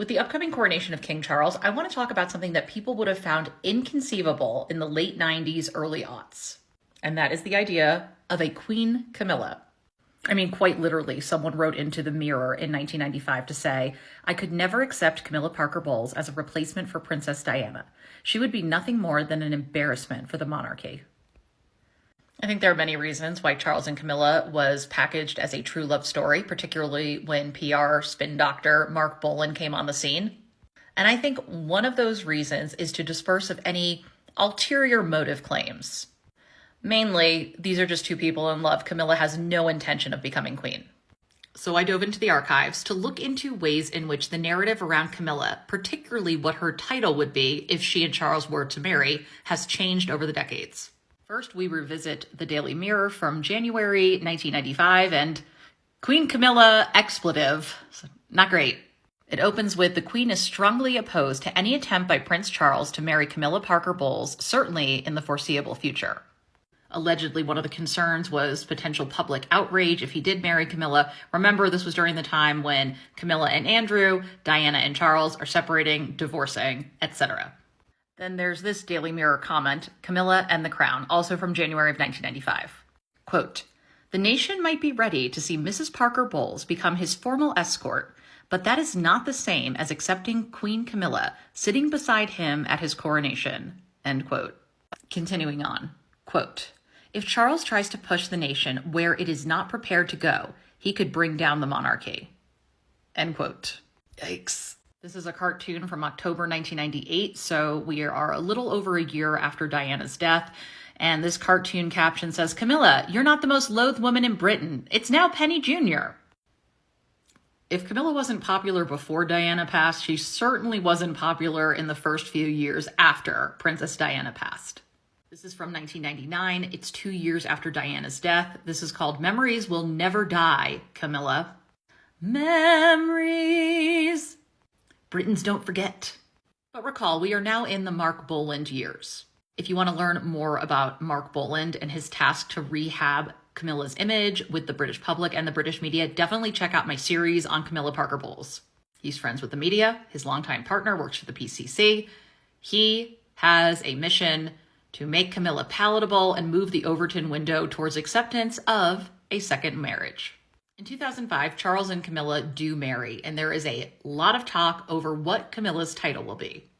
With the upcoming coronation of King Charles, I want to talk about something that people would have found inconceivable in the late 90s, early aughts. And that is the idea of a Queen Camilla. I mean, quite literally, someone wrote into the Mirror in 1995 to say, "I could never accept Camilla Parker Bowles as a replacement for Princess Diana. She would be nothing more than an embarrassment for the monarchy." I think there are many reasons why Charles and Camilla was packaged as a true love story, particularly when PR spin doctor Mark Bolan came on the scene. And I think one of those reasons is to disperse of any ulterior motive claims. Mainly, these are just two people in love. Camilla has no intention of becoming queen. So I dove into the archives to look into ways in which the narrative around Camilla, particularly what her title would be if she and Charles were to marry, has changed over the decades. First, we revisit the Daily Mirror from January 1995 and Queen Camilla expletive. Not great. It opens with, "The Queen is strongly opposed to any attempt by Prince Charles to marry Camilla Parker Bowles, certainly in the foreseeable future." Allegedly, one of the concerns was potential public outrage if he did marry Camilla. Remember, this was during the time when Camilla and Andrew, Diana and Charles are separating, divorcing, etc. Then there's this Daily Mirror comment, Camilla and the Crown, also from January of 1995. Quote, "The nation might be ready to see Mrs. Parker Bowles become his formal escort, but that is not the same as accepting Queen Camilla sitting beside him at his coronation." End quote. Continuing on, quote, "If Charles tries to push the nation where it is not prepared to go, he could bring down the monarchy." End quote. Yikes. This is a cartoon from October 1998, so we are a little over a year after Diana's death. And this cartoon caption says, "Camilla, you're not the most loathed woman in Britain. It's now Penny Jr." If Camilla wasn't popular before Diana passed, she certainly wasn't popular in the first few years after Princess Diana passed. This is from 1999. It's 2 years after Diana's death. This is called "Memories Will Never Die, Camilla." Memories. Britons don't forget. But recall, we are now in the Mark Boland years. If you want to learn more about Mark Boland and his task to rehab Camilla's image with the British public and the British media, definitely check out my series on Camilla Parker Bowles. He's friends with the media. His longtime partner works for the PCC. He has a mission to make Camilla palatable and move the Overton window towards acceptance of a second marriage. In 2005, Charles and Camilla do marry, and there is a lot of talk over what Camilla's title will be.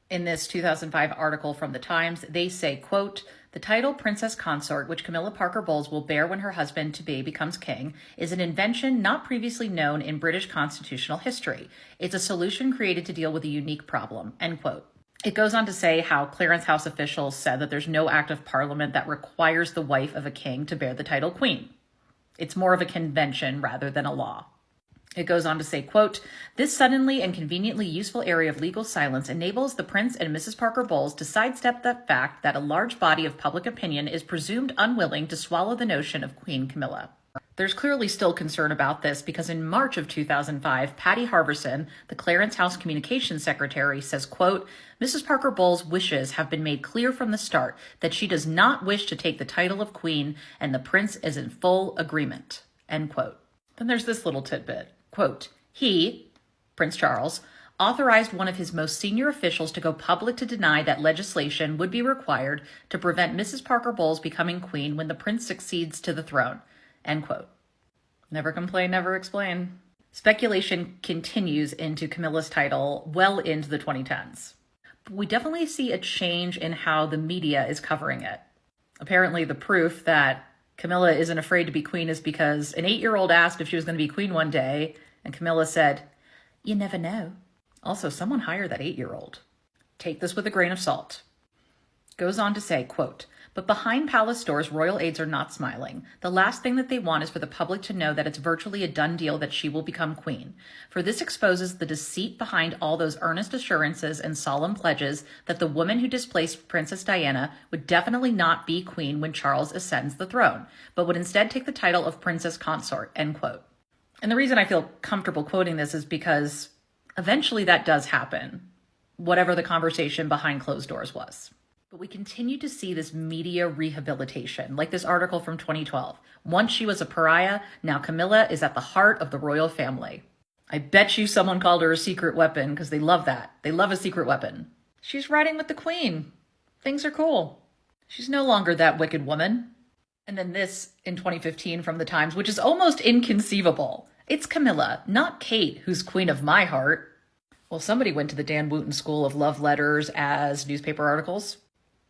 In this 2005 article from The Times, they say, quote, "The title Princess Consort, which Camilla Parker Bowles will bear when her husband-to-be becomes king, is an invention not previously known in British constitutional history. It's a solution created to deal with a unique problem," end quote. It goes on to say how Clarence House officials said that there's no act of parliament that requires the wife of a king to bear the title queen. It's more of a convention rather than a law. It goes on to say, quote, "This suddenly and conveniently useful area of legal silence enables the Prince and Mrs. Parker Bowles to sidestep the fact that a large body of public opinion is presumed unwilling to swallow the notion of Queen Camilla." There's clearly still concern about this because in March of 2005, Patty Harverson, the Clarence House Communications Secretary, says, quote, "Mrs. Parker Bowles' wishes have been made clear from the start that she does not wish to take the title of queen, and the prince is in full agreement," end quote. Then there's this little tidbit, quote, "He, Prince Charles, authorized one of his most senior officials to go public to deny that legislation would be required to prevent Mrs. Parker Bowles becoming queen when the prince succeeds to the throne," end quote. Never complain, never explain. Speculation continues into Camilla's title well into the 2010s. But we definitely see a change in how the media is covering it. Apparently, the proof that Camilla isn't afraid to be queen is because an 8-year-old asked if she was going to be queen one day, and Camilla said, "You never know." Also, someone hire that 8-year-old. Take this with a grain of salt. Goes on to say, quote, "But behind palace doors, royal aides are not smiling. The last thing that they want is for the public to know that it's virtually a done deal that she will become queen. For this exposes the deceit behind all those earnest assurances and solemn pledges that the woman who displaced Princess Diana would definitely not be queen when Charles ascends the throne, but would instead take the title of Princess Consort," end quote. And the reason I feel comfortable quoting this is because eventually that does happen, whatever the conversation behind closed doors was. But we continue to see this media rehabilitation, like this article from 2012. Once she was a pariah, now Camilla is at the heart of the royal family. I bet you someone called her a secret weapon because they love that. They love a secret weapon. She's riding with the queen. Things are cool. She's no longer that wicked woman. And then this in 2015 from the Times, which is almost inconceivable. It's Camilla, not Kate, who's queen of my heart. Well, somebody went to the Dan Wooten School of Love Letters as newspaper articles.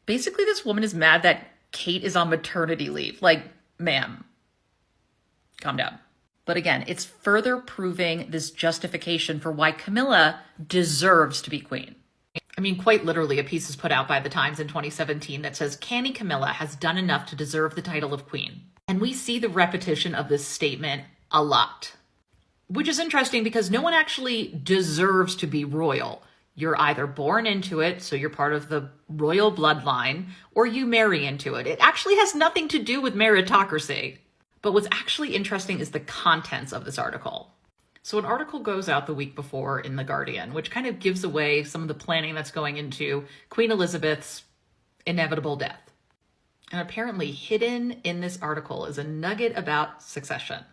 Basically, this woman is mad that Kate is on maternity leave. Like, ma'am, calm down. But again, it's further proving this justification for why Camilla deserves to be queen. I mean, quite literally, a piece is put out by the Times in 2017 that says, Canny Camilla has done enough to deserve the title of queen. And we see the repetition of this statement a lot. Which is interesting because no one actually deserves to be royal. You're either born into it, so you're part of the royal bloodline, or you marry into it. It actually has nothing to do with meritocracy. But what's actually interesting is the contents of this article. So an article goes out the week before in The Guardian, which kind of gives away some of the planning that's going into Queen Elizabeth's inevitable death. And apparently hidden in this article is a nugget about succession.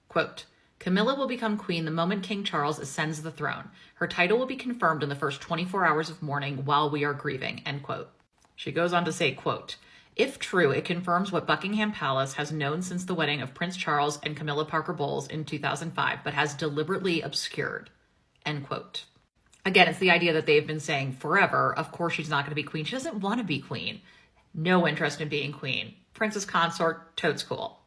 Quote, Camilla will become queen the moment King Charles ascends the throne. Her title will be confirmed in the first 24 hours of mourning while we are grieving, end quote. She goes on to say, quote, if true, it confirms what Buckingham Palace has known since the wedding of Prince Charles and Camilla Parker Bowles in 2005, but has deliberately obscured, end quote. Again, it's the idea that they've been saying forever, of course she's not going to be queen. She doesn't want to be queen. No interest in being queen. Princess consort, totes cool.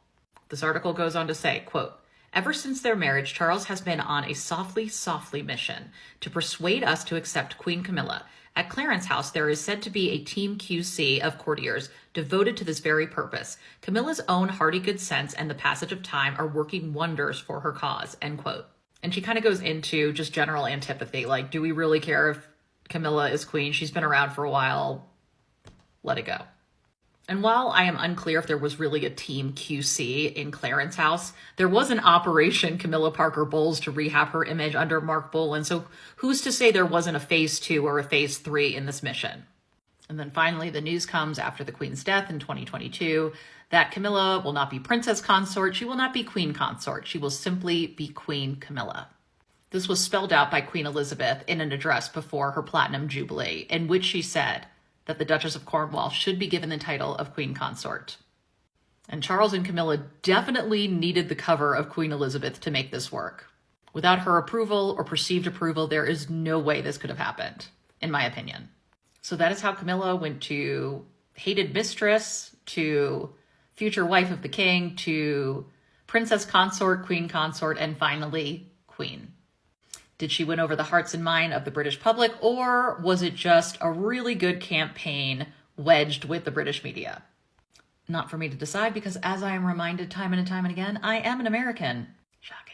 This article goes on to say, quote, ever since their marriage, Charles has been on a softly mission to persuade us to accept Queen Camilla. At Clarence House, there is said to be a team QC of courtiers devoted to this very purpose. Camilla's own hearty good sense and the passage of time are working wonders for her cause, end quote. And she kind of goes into just general antipathy. Like, do we really care if Camilla is queen? She's been around for a while. Let it go. And while I am unclear if there was really a team QC in Clarence House, there was an Operation Camilla Parker Bowles to rehab her image under Mark Boland. So who's to say there wasn't a phase 2 or a phase 3 in this mission? And then finally, the news comes after the Queen's death in 2022 that Camilla will not be princess consort. She will not be queen consort. She will simply be Queen Camilla. This was spelled out by Queen Elizabeth in an address before her Platinum Jubilee, in which she said that the Duchess of Cornwall should be given the title of Queen Consort. And Charles and Camilla definitely needed the cover of Queen Elizabeth to make this work. Without her approval or perceived approval, there is no way this could have happened, in my opinion. So that is how Camilla went to hated mistress, to future wife of the king, to princess consort, queen consort, and finally, queen. Did she win over the hearts and mind of the British public, or was it just a really good campaign wedged with the British media? Not for me to decide, because as I am reminded time and time and again, I am an American. Shocking.